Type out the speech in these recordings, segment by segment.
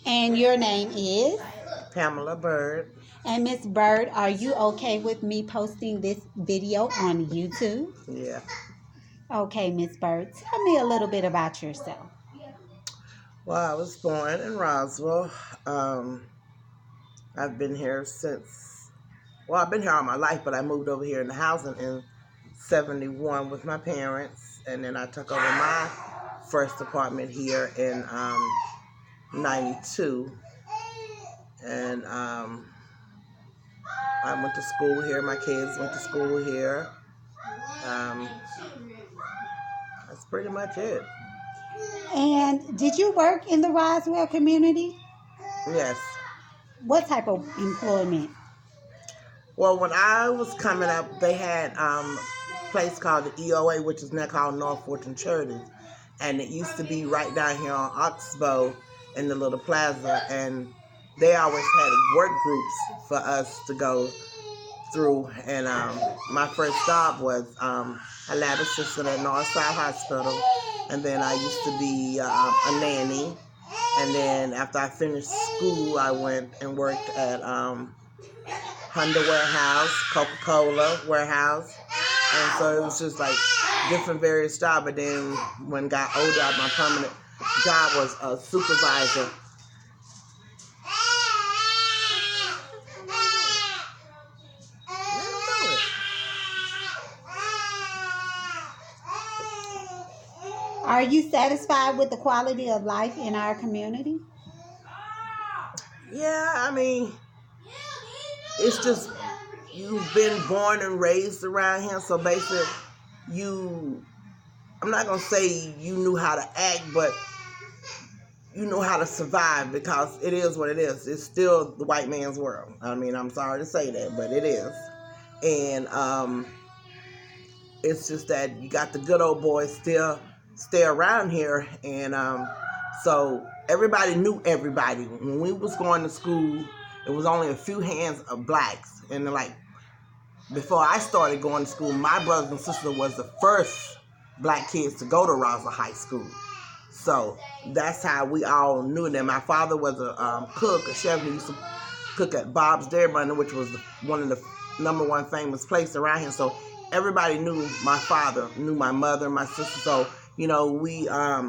And your name is? Pamela Bird. And Miss Bird, are you okay with me posting this video on YouTube? Yeah. Okay, Miss Bird, tell me a little bit about yourself. Well, I was born in Roswell. Um, I've been here since, well, I've been here all my life, but I moved over here in the housing in 71 with my parents. And then I took over my first apartment here in 92. And I went to school here. My kids went to school here. Um, that's pretty much it. And did you work in the Roswell community? Yes. What type of employment? Well, when I was coming up, they had a place called the EOA, which is now called North Fortune Charities. And it used to be right down here on Oxbow in the little plaza. And they always had work groups for us to go through. And my first job was a lab assistant at Northside Hospital. And then I used to be a nanny. And then after I finished school, I went and worked at Honda warehouse, Coca-Cola warehouse. And so it was just like different various jobs. But then when I got older, my permanent job was a supervisor. Are you satisfied with the quality of life in our community? Yeah, I mean, it's just you've been born and raised around here, so basically I'm not going to say you knew how to act, but you know how to survive because it is what it is. It's still the white man's world. I mean, I'm sorry to say that, but it is. And it's just that you got the good old boys still stay around here. And so everybody knew everybody. When we was going to school, it was only a few hands of blacks. And like, before I started going to school, my brothers and sisters was the first black kids to go to Roswell High School. So that's how we all knew them. My father was a cook, a chef. He used to cook at Bob's Dairy Barn, which was one of the number one famous places around here. So everybody knew my father, knew my mother, my sister. So, you know,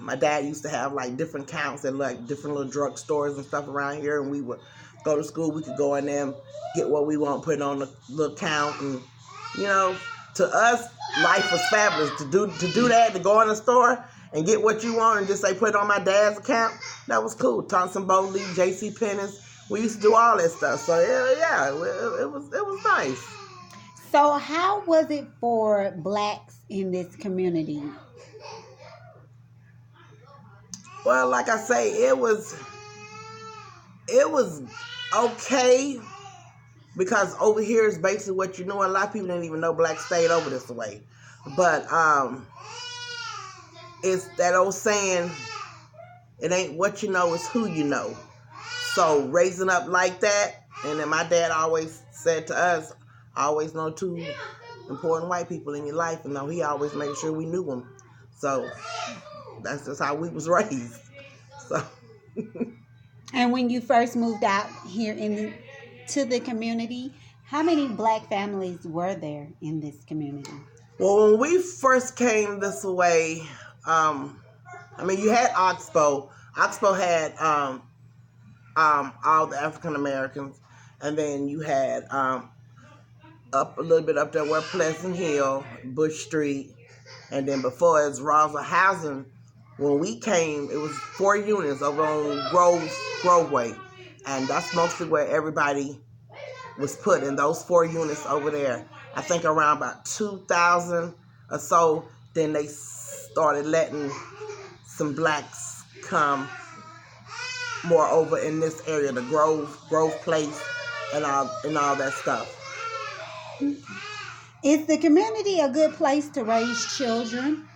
my dad used to have like different counts at like different little drug stores and stuff around here. And we would go to school. We could go in there and get what we want, put it on the little count. And, you know, to us, life was fabulous. To do that, to go in the store and get what you want and just say, put it on my dad's account, that was cool. Thompson Boldly, J.C. Penney's. We used to do all that stuff. So, yeah, it was nice. So how was it for blacks in this community? Well, like I say, it was okay because over here is basically what you know. A lot of people didn't even know blacks stayed over this way. But it's that old saying, it ain't what you know, it's who you know. So raising up like that, and then my dad always said to us, always know two important white people in your life, and know he always made sure we knew them. So that's just how we was raised. So. And when you first moved out here to the community, how many black families were there in this community? Well, when we first came this way, you had Oxbow. Oxbow had all the African Americans, and then you had up a little bit up there where Pleasant Hill, Bush Street, and then before it was Roswell Housing. When we came, it was 4 units over on Grove Way, and that's mostly where everybody was put in those 4 units over there. I think around about 2000 or so, then they started letting some blacks come more over in this area, the Grove Place, and all that stuff. Is the community a good place to raise children?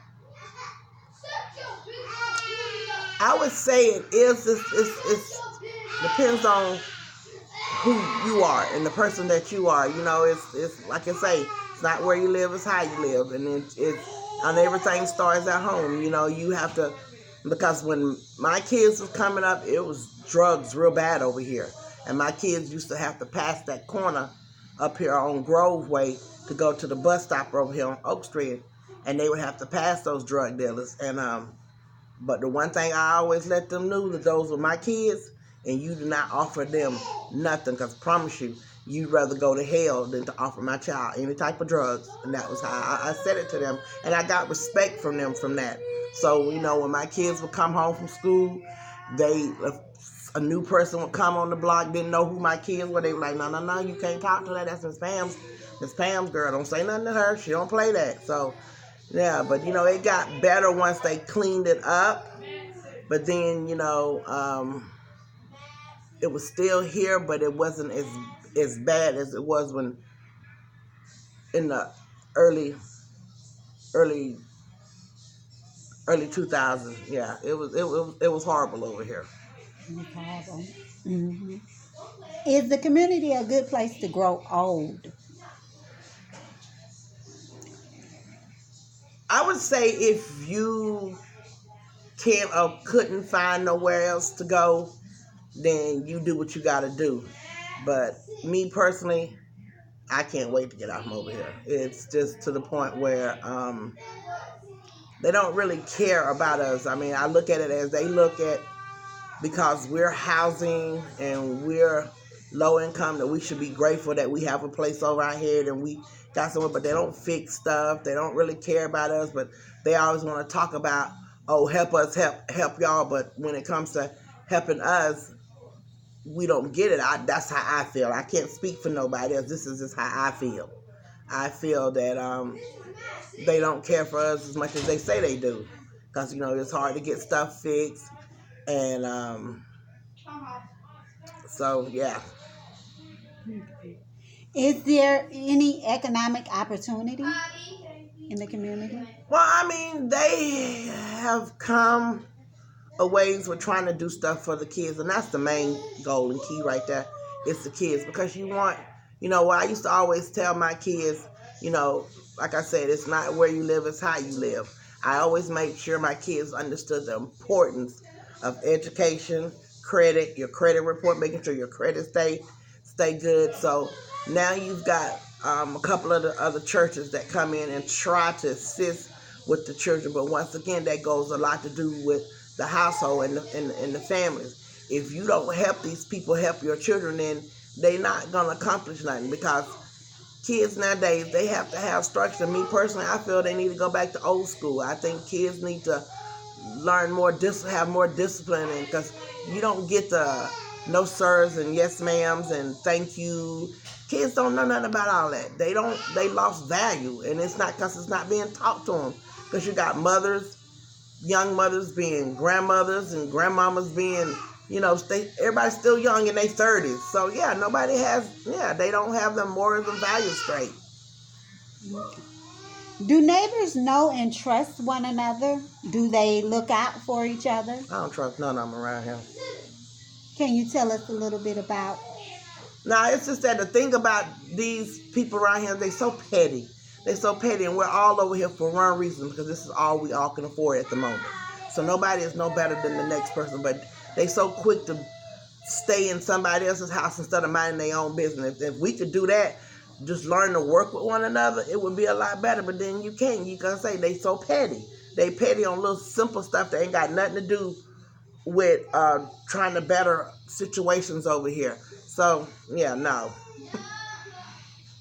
I would say it is. It depends on who you are and the person that you are. You know, it's like I say, it's not where you live, it's how you live, and it's and everything starts at home. You know, you have to Because when my kids was coming up, it was drugs real bad over here. And my kids used to have to pass that corner up here on Grove Way to go to the bus stop over here on Oak Street. And they would have to pass those drug dealers. And but the one thing I always let them know that those were my kids, and you do not offer them nothing, because I promise you, you'd rather go to hell than to offer my child any type of drugs. And that was how I said it to them. And I got respect from them from that. So, when my kids would come home from school, a new person would come on the block, didn't know who my kids were. They were like, no, you can't talk to her. That's Miss Pam's girl. Don't say nothing to her. She don't play that. So, yeah, but, it got better once they cleaned it up. But then, it was still here, but it wasn't as bad as it was when in the early early early 2000s. Yeah, it was horrible over here. Hmm. Is the community a good place to grow old? I would say if you can't or couldn't find nowhere else to go, then you do what you got to do. But me personally, I can't wait to get out from over here. It's just to the point where they don't really care about us. I mean, I look at it as they look at, because we're housing and we're low income, that we should be grateful that we have a place over our head and we got somewhere. But they don't fix stuff. They don't really care about us. But they always want to talk about, oh, help us, help y'all. But when it comes to helping us, we don't get it. That's how I feel. I can't speak for nobody else. This is just how I feel. I feel that they don't care for us as much as they say they do, because it's hard to get stuff fixed, and so yeah. Is there any economic opportunity in the community? Well, I mean, they have come a ways with trying to do stuff for the kids, and that's the main goal and key right there. It's the kids, because what I used to always tell my kids, like I said, it's not where you live, it's how you live. I always made sure my kids understood the importance of education, credit, your credit report, making sure your credit stay good. So now you've got a couple of the other churches that come in and try to assist with the children, but once again, that goes a lot to do with the household and the families. If you don't help these people help your children, then they're not gonna accomplish nothing, because kids nowadays, they have to have structure. Me personally, I feel they need to go back to old school. I think kids need to learn more, have more discipline, and because you don't get the no sirs and yes ma'ams and thank you. Kids don't know nothing about all that. They lost value, and it's not because it's not being taught to them. Because you got young mothers being grandmothers, and grandmamas being, everybody's still young in their 30s. So yeah, they don't have the morals and values straight. Do neighbors know and trust one another? Do they look out for each other? I don't trust none of them around here. Can you tell us a little bit about? Now, it's just that the thing about these people around here, they so petty. They're so petty, and we're all over here for one reason, because this is all we all can afford at the moment. So nobody is no better than the next person, but they so quick to stay in somebody else's house instead of minding their own business. If we could do that, just learn to work with one another, it would be a lot better. But then you can't. You can say they so petty. They petty on little simple stuff that ain't got nothing to do with trying to better situations over here. So yeah, no.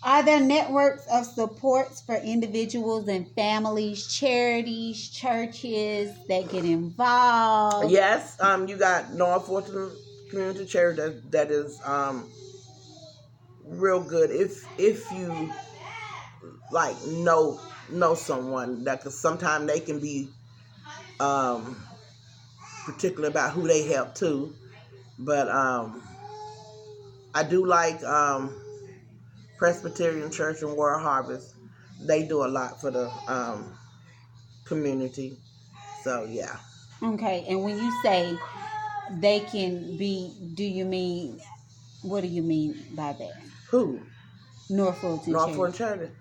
Are there networks of supports for individuals and families, charities, churches that get involved? Yes, you got North Fulton Community Church that is real good. If you like know someone, that, cause sometimes they can be particular about who they help too. But I do like Presbyterian Church and World Harvest. They do a lot for the community. So yeah. Okay, and when you say they can be, what do you mean by that? Who? North Fulton North Church. Fulton Charity.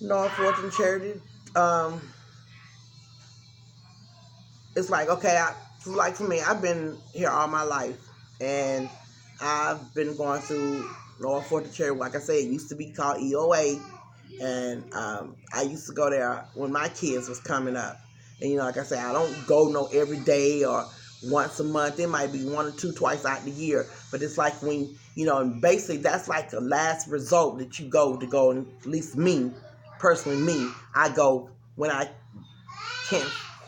North Fulton Charity. Um, it's like, okay, like for me, I've been here all my life, and I've been going through Lower Forty Cherry. Like I said, it used to be called EOA, and I used to go there when my kids was coming up. And like I said, I don't go no every day or once a month. It might be one or two twice out the year, but it's like when and basically that's like the last result that you go. And at least me, personally, I go when I can't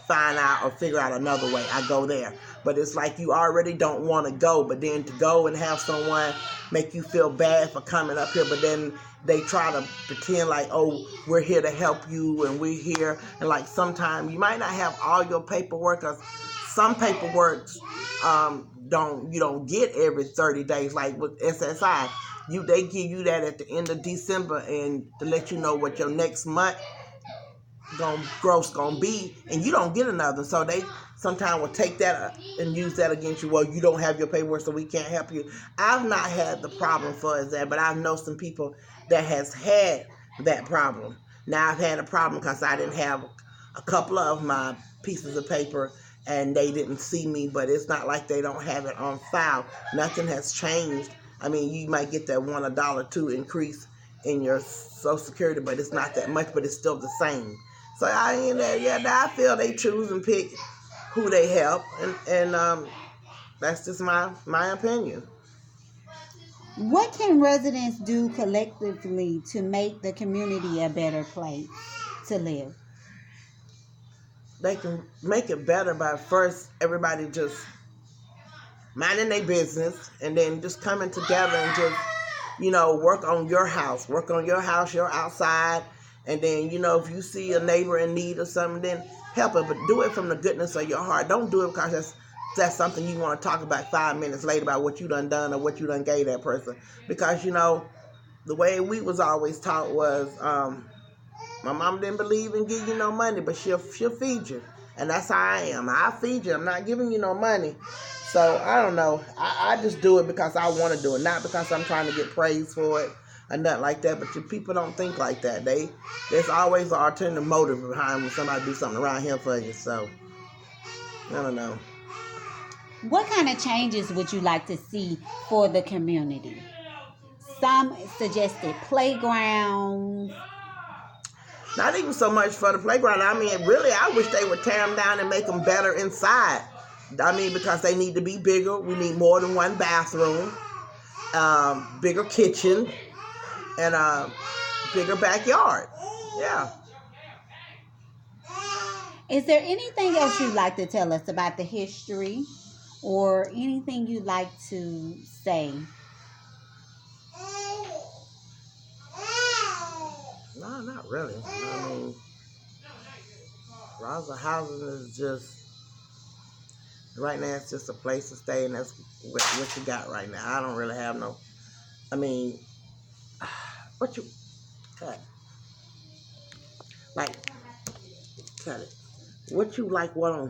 find out or figure out another way. I go there. But it's like you already don't want to go, but then to go and have someone make you feel bad for coming up here, but then they try to pretend like, oh, we're here to help you and we're here. And like sometimes you might not have all your paperwork, because some paperwork you don't get every 30 days. Like with SSI, they give you that at the end of December and to let you know what your next month gross gonna be, and you don't get another. So they sometimes will take that and use that against you. Well, you don't have your paperwork, so we can't help you. I've not had the problem for that, but I know some people that has had that problem. Now I've had a problem because I didn't have a couple of my pieces of paper and they didn't see me, but it's not like they don't have it on file. Nothing has changed. I mean, you might get that $1 or $2 increase in your Social Security, but it's not that much, but it's still the same. So I feel they choose and pick who they help, and that's just my opinion. What can residents do collectively to make the community a better place to live? They can make it better by first everybody just minding their business, and then just coming together and just work on your house, your outside, and then if you see a neighbor in need or something, then help it, but do it from the goodness of your heart. Don't do it because that's something you want to talk about 5 minutes later about what you done or what you done gave that person. Because the way we was always taught was my mom didn't believe in giving you no money, but she'll feed you. And that's how I am. I'll feed you. I'm not giving you no money. So I don't know. I just do it because I want to do it, not because I'm trying to get praise for it or nothing like that. But people don't think like that. There's always an alternative motive behind when somebody do something around here for you. So I don't know. What kind of changes would you like to see for the community? Some suggested playgrounds. Not even so much for the playground. I mean, really, I wish they would tear them down and make them better inside. I mean, because they need to be bigger. We need more than one bathroom, bigger kitchen, and a bigger backyard. Yeah. Is there anything else you'd like to tell us about the history or anything you'd like to say? No, not really. I mean, Roswell housing is just, right now it's just a place to stay, and that's what you got right now. I don't really have no, I mean, what you, cut, like, cut it. What you like, what on